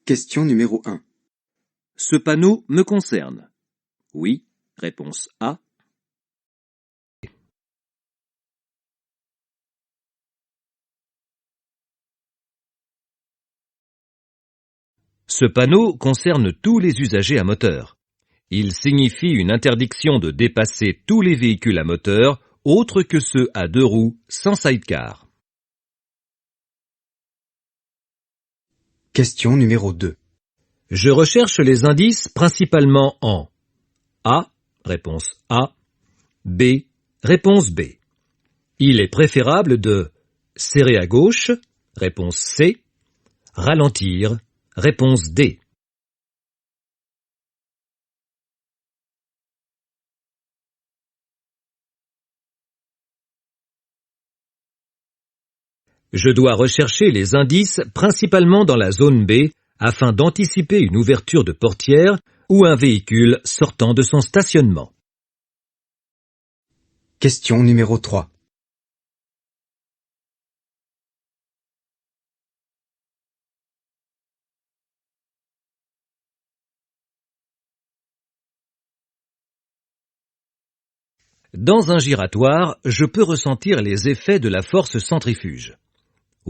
Question numéro 1. Ce panneau me concerne. Oui, réponse A. Ce panneau concerne tous les usagers à moteur. Il signifie une interdiction de dépasser tous les véhicules à moteur autres que ceux à deux roues sans sidecar. Question numéro 2. Je recherche les indices principalement en A, réponse A, B, réponse B. Il est préférable de serrer à gauche, réponse C, ralentir, réponse D. Je dois rechercher les indices principalement dans la zone B afin d'anticiper une ouverture de portière ou un véhicule sortant de son stationnement. Question numéro 3. Dans un giratoire, je peux ressentir les effets de la force centrifuge.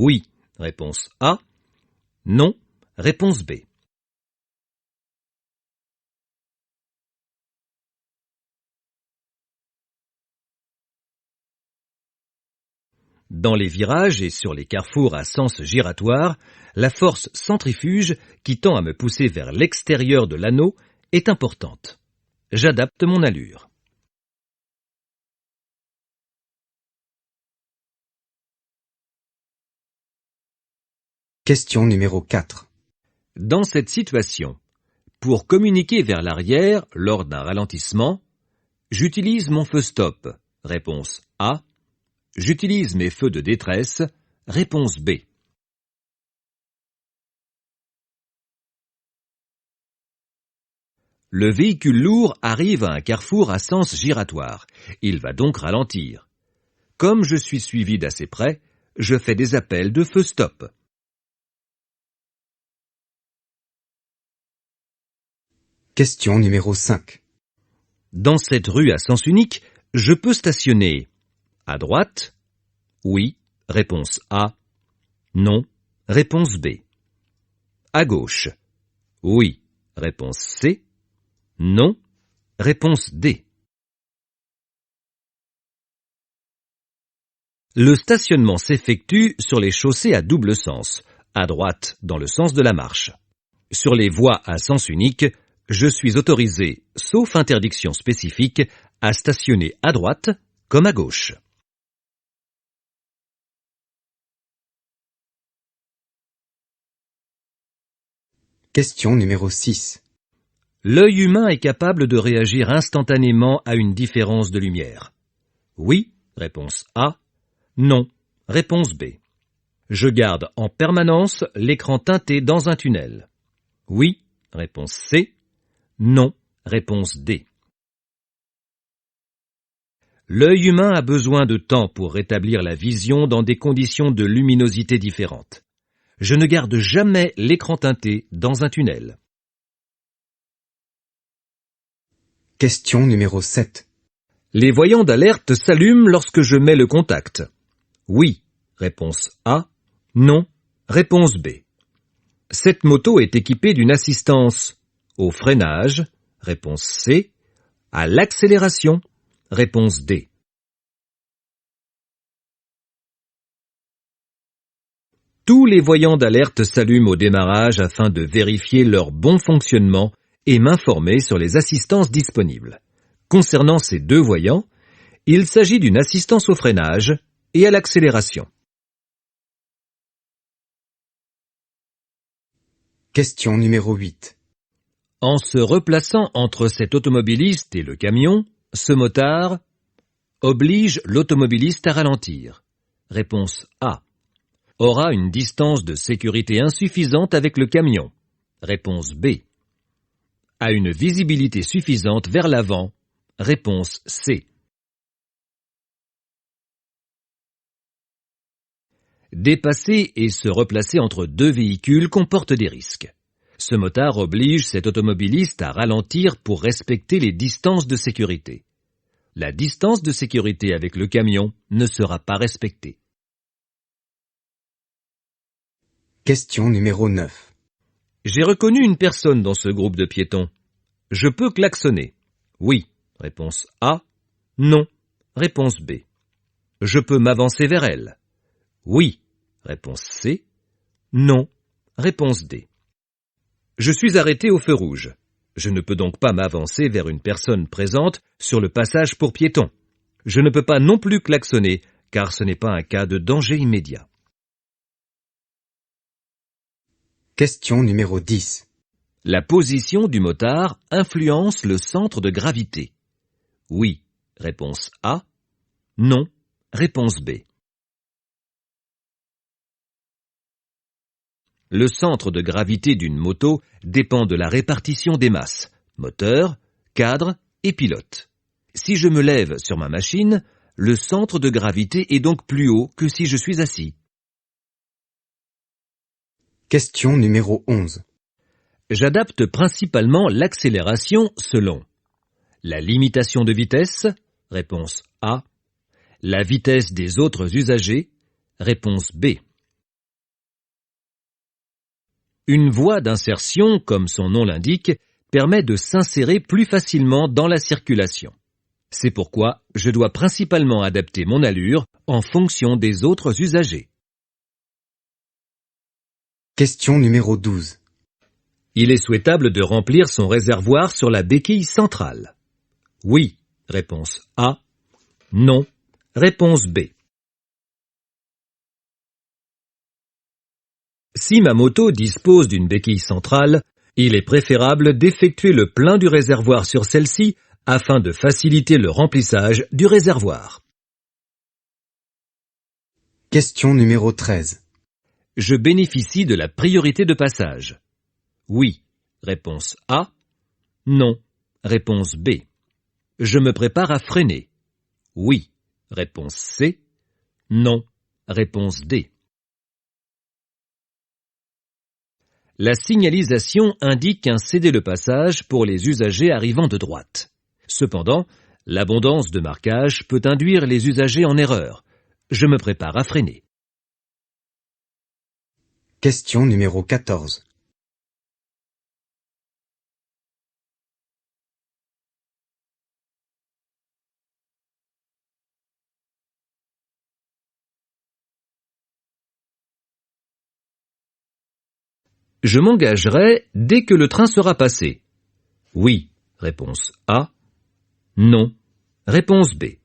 Oui, réponse A. Non, réponse B. Dans les virages et sur les carrefours à sens giratoire, la force centrifuge qui tend à me pousser vers l'extérieur de l'anneau est importante. J'adapte mon allure. Question numéro 4. Dans cette situation, pour communiquer vers l'arrière lors d'un ralentissement, j'utilise mon feu stop, réponse A. J'utilise mes feux de détresse, réponse B. Le véhicule lourd arrive à un carrefour à sens giratoire. Il va donc ralentir. Comme je suis suivi d'assez près, je fais des appels de feu stop. Question numéro 5. Dans cette rue à sens unique, je peux stationner à droite. Oui, réponse A. Non, réponse B. À gauche. Oui, réponse C. Non, réponse D. Le stationnement s'effectue sur les chaussées à double sens, à droite dans le sens de la marche. Sur les voies à sens unique, je suis autorisé, sauf interdiction spécifique, à stationner à droite comme à gauche. Question numéro 6. L'œil humain est capable de réagir instantanément à une différence de lumière. Oui, réponse A. Non, réponse B. Je garde en permanence l'écran teinté dans un tunnel. Oui, réponse C. Non, réponse D. L'œil humain a besoin de temps pour rétablir la vision dans des conditions de luminosité différentes. Je ne garde jamais l'écran teinté dans un tunnel. Question numéro 7. Les voyants d'alerte s'allument lorsque je mets le contact. Oui, réponse A. Non, réponse B. Cette moto est équipée d'une assistance au freinage, réponse C. À l'accélération, réponse D. Tous les voyants d'alerte s'allument au démarrage afin de vérifier leur bon fonctionnement et m'informer sur les assistances disponibles. Concernant ces deux voyants, il s'agit d'une assistance au freinage et à l'accélération. Question numéro 8. En se replaçant entre cet automobiliste et le camion, ce motard oblige l'automobiliste à ralentir. Réponse A. Aura une distance de sécurité insuffisante avec le camion. Réponse B. A une visibilité suffisante vers l'avant. Réponse C. Dépasser et se replacer entre deux véhicules comporte des risques. Ce motard oblige cet automobiliste à ralentir pour respecter les distances de sécurité. La distance de sécurité avec le camion ne sera pas respectée. Question numéro 9. J'ai reconnu une personne dans ce groupe de piétons. Je peux klaxonner. Oui. Réponse A. Non. Réponse B. Je peux m'avancer vers elle. Oui. Réponse C. Non. Réponse D. Je suis arrêté au feu rouge. Je ne peux donc pas m'avancer vers une personne présente sur le passage pour piétons. Je ne peux pas non plus klaxonner, car ce n'est pas un cas de danger immédiat. Question numéro 10. La position du motard influence le centre de gravité. Oui. Réponse A. Non. Réponse B. Le centre de gravité d'une moto dépend de la répartition des masses, moteur, cadre et pilote. Si je me lève sur ma machine, le centre de gravité est donc plus haut que si je suis assis. Question numéro 11. J'adapte principalement l'accélération selon la limitation de vitesse, réponse A, la vitesse des autres usagers, réponse B. Une voie d'insertion, comme son nom l'indique, permet de s'insérer plus facilement dans la circulation. C'est pourquoi je dois principalement adapter mon allure en fonction des autres usagers. Question numéro 12. Il est souhaitable de remplir son réservoir sur la béquille centrale. Oui, réponse A. Non, réponse B. Si ma moto dispose d'une béquille centrale, il est préférable d'effectuer le plein du réservoir sur celle-ci afin de faciliter le remplissage du réservoir. Question numéro 13. Je bénéficie de la priorité de passage. Oui, réponse A. Non, réponse B. Je me prépare à freiner. Oui, réponse C. Non, réponse D. La signalisation indique un cédez-le-passage pour les usagers arrivant de droite. Cependant, l'abondance de marquage peut induire les usagers en erreur. Je me prépare à freiner. Question numéro 14. Je m'engagerai dès que le train sera passé. Oui, réponse A. Non, réponse B.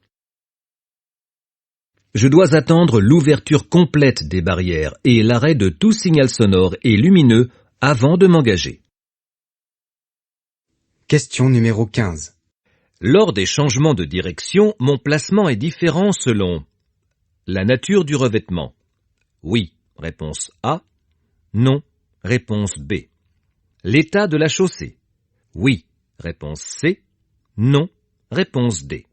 Je dois attendre l'ouverture complète des barrières et l'arrêt de tout signal sonore et lumineux avant de m'engager. Question numéro 15. Lors des changements de direction, mon placement est différent selon la nature du revêtement. Oui, réponse A. Non, réponse B. L'état de la chaussée. Oui, réponse C. Non, réponse D.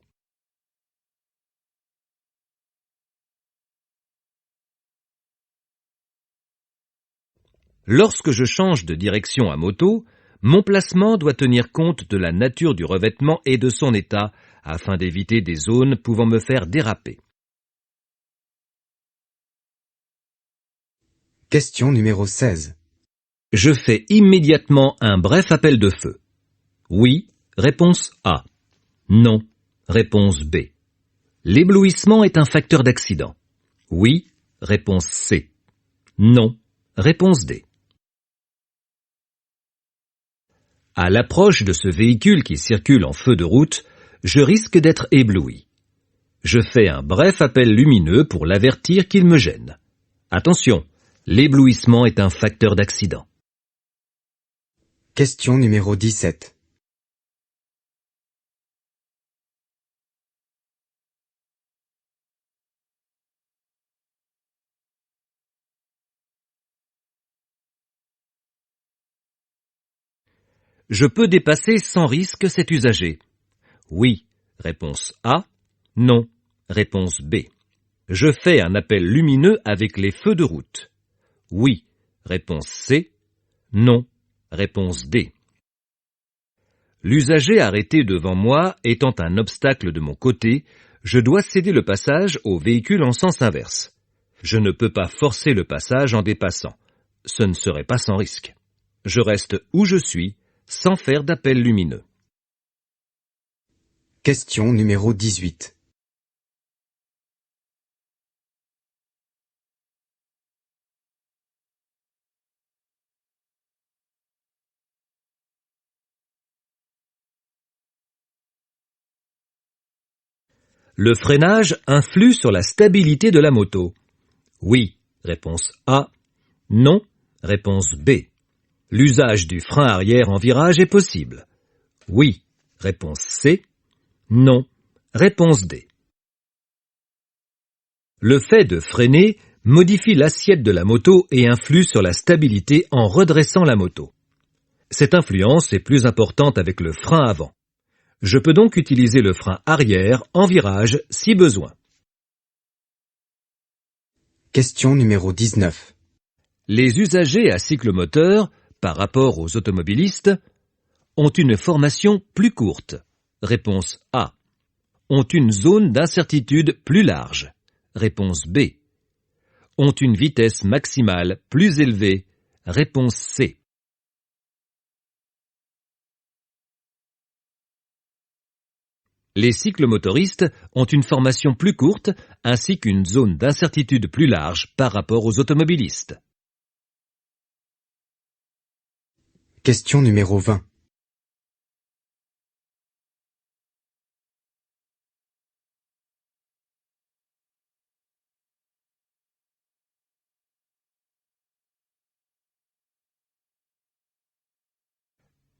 Lorsque je change de direction à moto, mon placement doit tenir compte de la nature du revêtement et de son état afin d'éviter des zones pouvant me faire déraper. Question numéro 16. Je fais immédiatement un bref appel de feu. Oui, réponse A. Non, réponse B. L'éblouissement est un facteur d'accident. Oui, réponse C. Non, réponse D. À l'approche de ce véhicule qui circule en feu de route, je risque d'être ébloui. Je fais un bref appel lumineux pour l'avertir qu'il me gêne. Attention, l'éblouissement est un facteur d'accident. Question numéro 17. Je peux dépasser sans risque cet usager. Oui, réponse A. Non, réponse B. Je fais un appel lumineux avec les feux de route. Oui, réponse C. Non, Réponse D. L'usager arrêté devant moi étant un obstacle de mon côté, je dois céder le passage au véhicule en sens inverse. Je ne peux pas forcer le passage en dépassant. Ce ne serait pas sans risque. Je reste où je suis, sans faire d'appel lumineux. Question numéro 18. Le freinage influe sur la stabilité de la moto. Oui, réponse A. Non, réponse B. L'usage du frein arrière en virage est possible. Oui, réponse C. Non, réponse D. Le fait de freiner modifie l'assiette de la moto et influe sur la stabilité en redressant la moto. Cette influence est plus importante avec le frein avant. Je peux donc utiliser le frein arrière en virage si besoin. Question numéro 19. Les usagers à cyclomoteur, par rapport aux automobilistes, ont une formation plus courte. Réponse A. Ont une zone d'incertitude plus large. Réponse B. Ont une vitesse maximale plus élevée. Réponse C. Les cyclomotoristes ont une formation plus courte ainsi qu'une zone d'incertitude plus large par rapport aux automobilistes. Question numéro 20.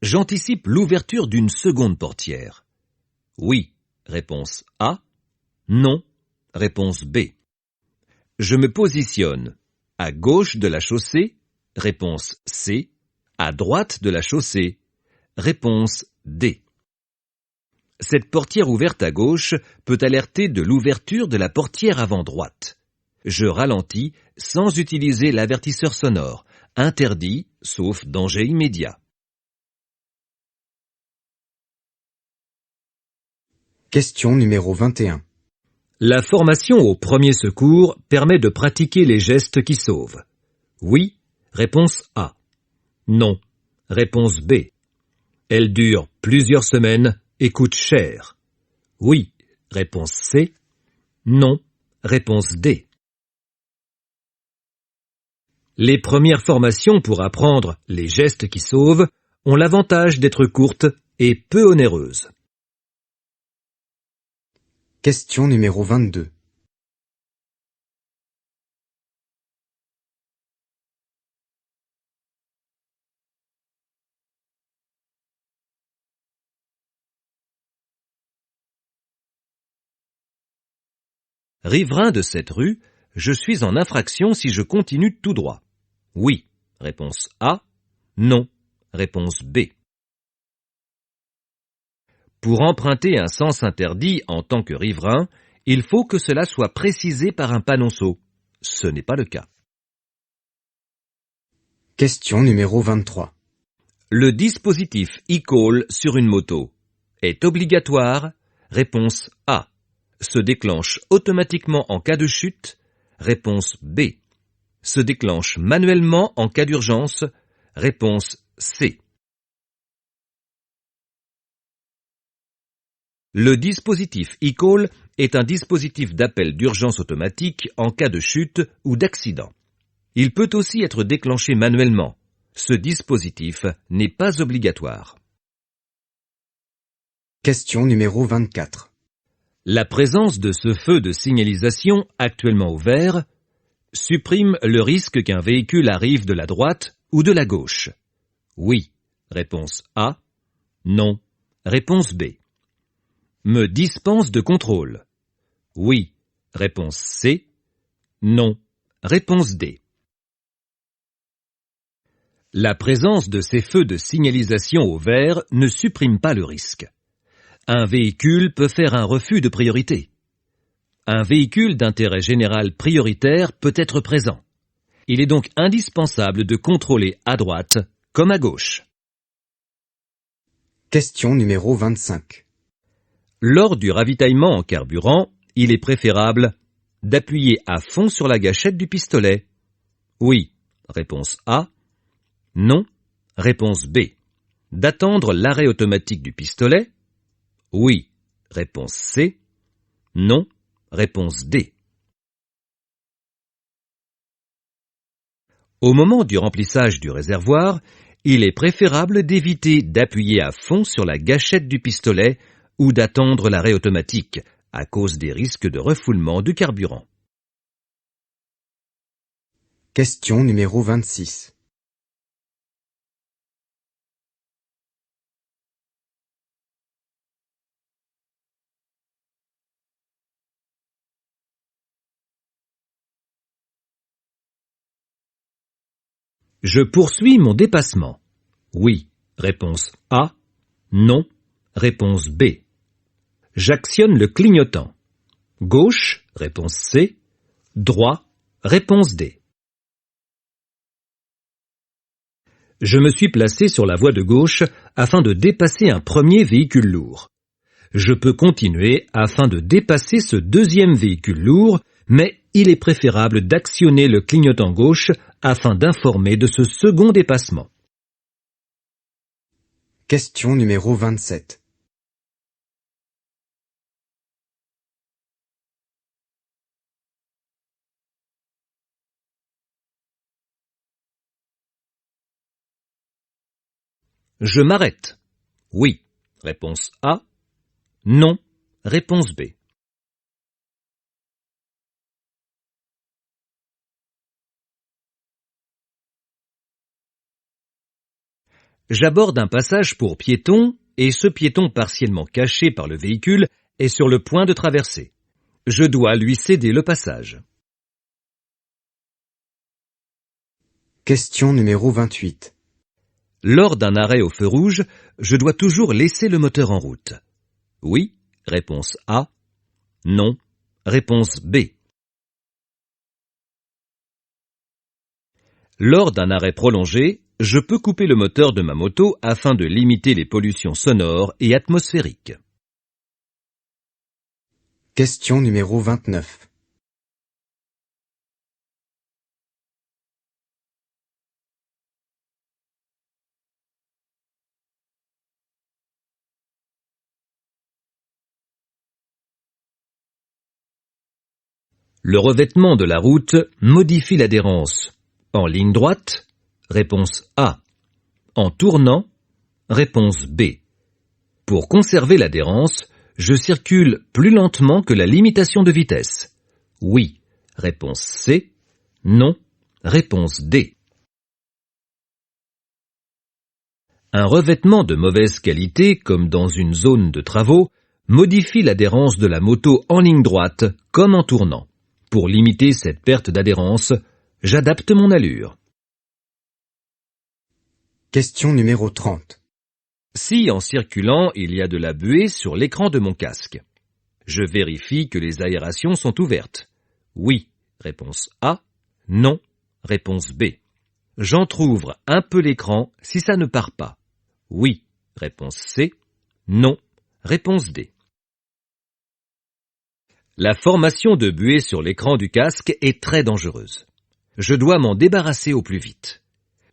J'anticipe l'ouverture d'une seconde portière. Oui, réponse A. Non, réponse B. Je me positionne à gauche de la chaussée, réponse C. À droite de la chaussée, réponse D. Cette portière ouverte à gauche peut alerter de l'ouverture de la portière avant droite. Je ralentis sans utiliser l'avertisseur sonore, interdit sauf danger immédiat. Question numéro 21. La formation au premier secours permet de pratiquer les gestes qui sauvent. Oui, réponse A. Non, réponse B. Elle dure plusieurs semaines et coûte cher. Oui, réponse C. Non, réponse D. Les premières formations pour apprendre les gestes qui sauvent ont l'avantage d'être courtes et peu onéreuses. Question numéro 22. Riverain de cette rue, je suis en infraction si je continue tout droit. Oui, réponse A. Non, réponse B. Pour emprunter un sens interdit en tant que riverain, il faut que cela soit précisé par un panonceau. Ce n'est pas le cas. Question numéro 23. Le dispositif e-call sur une moto est obligatoire. Réponse A. Se déclenche automatiquement en cas de chute. Réponse B. Se déclenche manuellement en cas d'urgence. Réponse C. Le dispositif e-call est un dispositif d'appel d'urgence automatique en cas de chute ou d'accident. Il peut aussi être déclenché manuellement. Ce dispositif n'est pas obligatoire. Question numéro 24. La présence de ce feu de signalisation actuellement au vert supprime le risque qu'un véhicule arrive de la droite ou de la gauche. Oui, réponse A. Non, réponse B. Me dispense de contrôle. Oui, réponse C. Non, réponse D. La présence de ces feux de signalisation au vert ne supprime pas le risque. Un véhicule peut faire un refus de priorité. Un véhicule d'intérêt général prioritaire peut être présent. Il est donc indispensable de contrôler à droite comme à gauche. Question numéro 25. Lors du ravitaillement en carburant, il est préférable d'appuyer à fond sur la gâchette du pistolet. Oui, réponse A. Non, réponse B. D'attendre l'arrêt automatique du pistolet. Oui, réponse C. Non, réponse D. Au moment du remplissage du réservoir, il est préférable d'éviter d'appuyer à fond sur la gâchette du pistolet ou d'attendre l'arrêt automatique, à cause des risques de refoulement du carburant. Question numéro 26. Je poursuis mon dépassement. Oui, réponse A. Non, réponse B. J'actionne le clignotant. Gauche, réponse C. Droit, réponse D. Je me suis placé sur la voie de gauche afin de dépasser un premier véhicule lourd. Je peux continuer afin de dépasser ce deuxième véhicule lourd, mais il est préférable d'actionner le clignotant gauche afin d'informer de ce second dépassement. Question numéro 27. Je m'arrête. Oui, réponse A. Non, réponse B. J'aborde un passage pour piétons et ce piéton partiellement caché par le véhicule est sur le point de traverser. Je dois lui céder le passage. Question numéro 28. Lors d'un arrêt au feu rouge, je dois toujours laisser le moteur en route. Oui, réponse A. Non, réponse B. Lors d'un arrêt prolongé, je peux couper le moteur de ma moto afin de limiter les pollutions sonores et atmosphériques. Question numéro 29. Le revêtement de la route modifie l'adhérence. En ligne droite, réponse A. En tournant, réponse B. Pour conserver l'adhérence, je circule plus lentement que la limitation de vitesse. Oui, réponse C. Non, réponse D. Un revêtement de mauvaise qualité, comme dans une zone de travaux, modifie l'adhérence de la moto en ligne droite, comme en tournant. Pour limiter cette perte d'adhérence, j'adapte mon allure. Question numéro 30. Si en circulant, il y a de la buée sur l'écran de mon casque, je vérifie que les aérations sont ouvertes. Oui, réponse A. Non, réponse B. J'entr'ouvre un peu l'écran si ça ne part pas. Oui, réponse C. Non, réponse D. La formation de buée sur l'écran du casque est très dangereuse. Je dois m'en débarrasser au plus vite.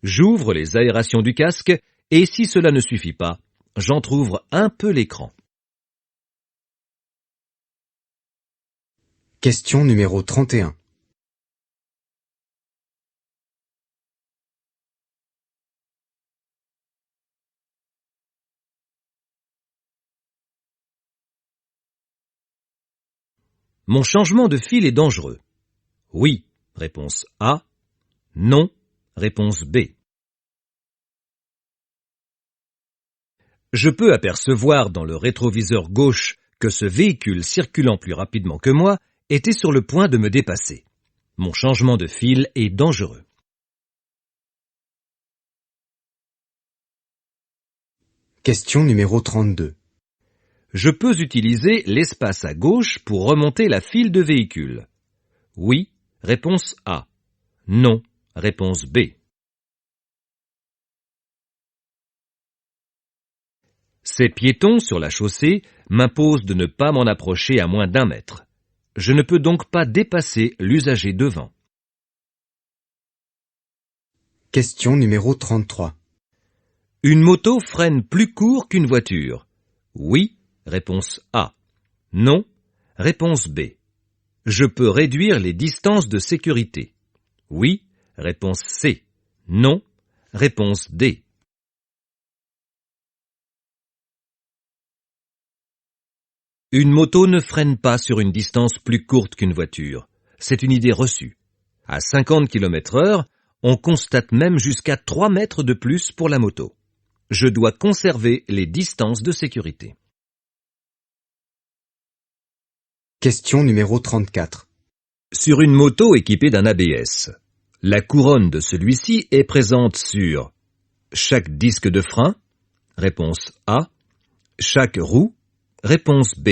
J'ouvre les aérations du casque et si cela ne suffit pas, j'entr'ouvre un peu l'écran. Question numéro 31. Mon changement de fil est dangereux. Oui, réponse A. Non, réponse B. Je peux apercevoir dans le rétroviseur gauche que ce véhicule circulant plus rapidement que moi était sur le point de me dépasser. Mon changement de fil est dangereux. Question numéro 32. Je peux utiliser l'espace à gauche pour remonter la file de véhicule. Oui, réponse A. Non, réponse B. Ces piétons sur la chaussée m'imposent de ne pas m'en approcher à moins d'1 mètre. Je ne peux donc pas dépasser l'usager devant. Question numéro 33. Une moto freine plus court qu'une voiture. Oui, réponse A. Non, réponse B. Je peux réduire les distances de sécurité. Oui, réponse C. Non, réponse D. Une moto ne freine pas sur une distance plus courte qu'une voiture. C'est une idée reçue. À 50 km/h, on constate même jusqu'à 3 mètres de plus pour la moto. Je dois conserver les distances de sécurité. Question numéro 34. Sur une moto équipée d'un ABS, la couronne de celui-ci est présente sur chaque disque de frein, réponse A, chaque roue, réponse B.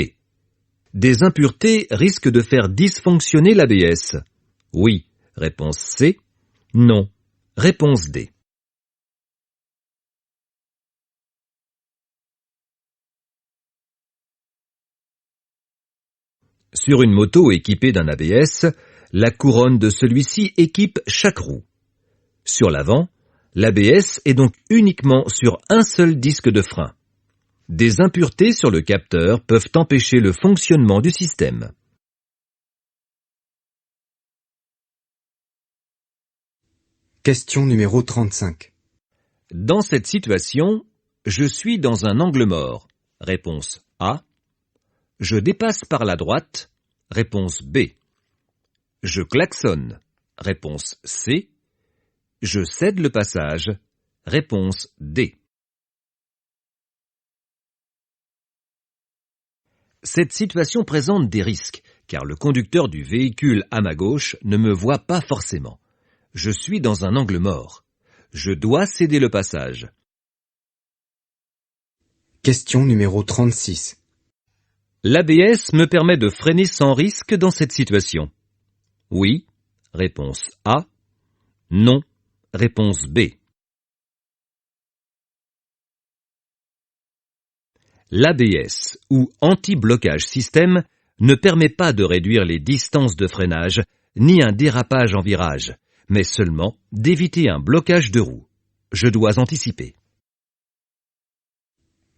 Des impuretés risquent de faire dysfonctionner l'ABS. Oui, réponse C. Non, réponse D. Sur une moto équipée d'un ABS, la couronne de celui-ci équipe chaque roue. Sur l'avant, l'ABS est donc uniquement sur un seul disque de frein. Des impuretés sur le capteur peuvent empêcher le fonctionnement du système. Question numéro 35. Dans cette situation, je suis dans un angle mort. Réponse A. Je dépasse par la droite. Réponse B. Je klaxonne. Réponse C. Je cède le passage. Réponse D. Cette situation présente des risques, car le conducteur du véhicule à ma gauche ne me voit pas forcément. Je suis dans un angle mort. Je dois céder le passage. Question numéro 36. L'ABS me permet de freiner sans risque dans cette situation. Oui, réponse A. Non, réponse B. L'ABS, ou anti-blocage système, ne permet pas de réduire les distances de freinage, ni un dérapage en virage, mais seulement d'éviter un blocage de roue. Je dois anticiper.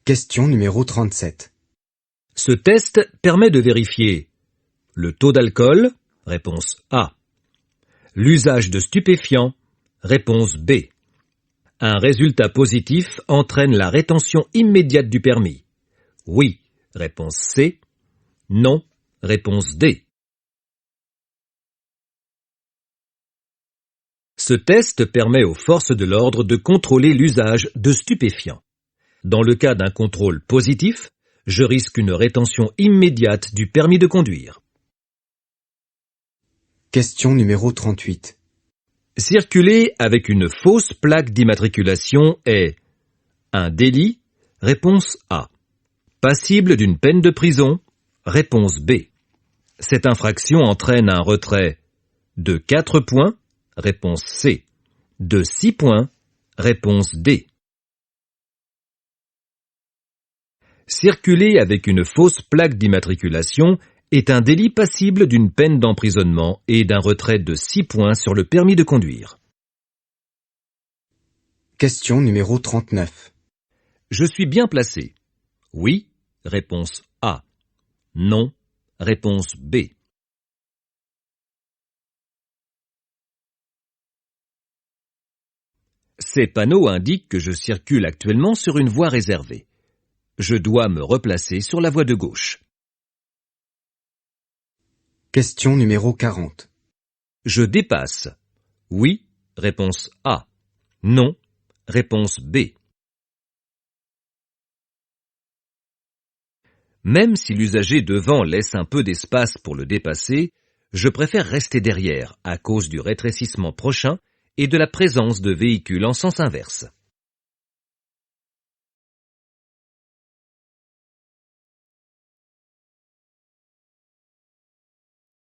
Question numéro 37. Ce test permet de vérifier le taux d'alcool, réponse A. L'usage de stupéfiants, réponse B. Un résultat positif entraîne la rétention immédiate du permis. Oui, réponse C. Non, réponse D. Ce test permet aux forces de l'ordre de contrôler l'usage de stupéfiants. Dans le cas d'un contrôle positif, je risque une rétention immédiate du permis de conduire. Question numéro 38. Circuler avec une fausse plaque d'immatriculation est un délit, réponse A. Passible d'une peine de prison, réponse B. Cette infraction entraîne un retrait de 4 points, réponse C. De 6 points, réponse D. Circuler avec une fausse plaque d'immatriculation est un délit passible d'une peine d'emprisonnement et d'un retrait de 6 points sur le permis de conduire. Question numéro 39. Je suis bien placé. Oui, réponse A. Non, réponse B. Ces panneaux indiquent que je circule actuellement sur une voie réservée. Je dois me replacer sur la voie de gauche. Question numéro 40. Je dépasse. Oui, réponse A. Non, réponse B. Même si l'usager devant laisse un peu d'espace pour le dépasser, je préfère rester derrière à cause du rétrécissement prochain et de la présence de véhicules en sens inverse.